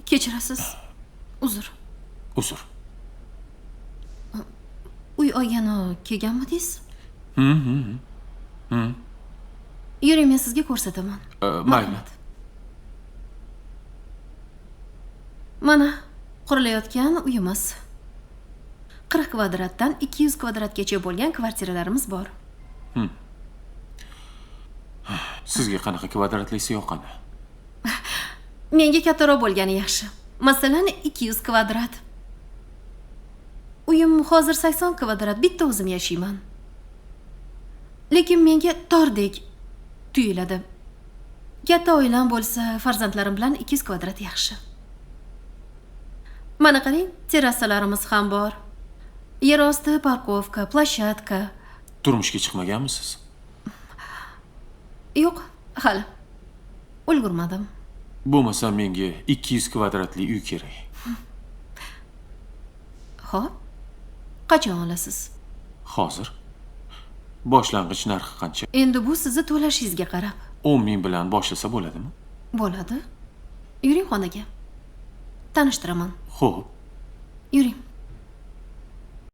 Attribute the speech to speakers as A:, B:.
A: Kechirasiz. Uzr.
B: Uzr.
A: Uy olgani kelganmidingiz?
B: Hı.
A: Yuring, men sizga ko'rsataman.
B: Mayli.
A: Mana qurilayotgan uyimiz. 40 kvadratdan 200 kvadratgacha bo'lgan kvartiralarimiz bor.
B: Sizga qanaqa kvadratlisi yoqadi?
A: Menga kattaroq bo'lgani yaxshi. Masalan, 200 kvadrat. Uyim hozir 80 kvadrat, bitta o'zim yashayman. Lekin menga tordek tuyuladi. Katta oilam bo'lsa, farzandlarim bilan 200 kvadrat yaxshi. Mana qarang, terasalarimiz ham bor. Yer osti parkovka, plashatka.
B: Turmushga chiqmaganmisiz?
A: Yo'q, hali. Ulgurmadim.
B: Bo'lmasa menga 200 kvadratli uy kerak.
A: Xo'p. Qachon olasiz?
B: Hozir. Boshlang'ich narxi qancha?
A: Endi bu sizni to'lashingizga qarab.
B: 10 ming bilan boshlasa bo'ladimi?
A: Bo'ladi. Yuring xonaga. Tanishtiraman.
B: Xo'p.
A: Yuring.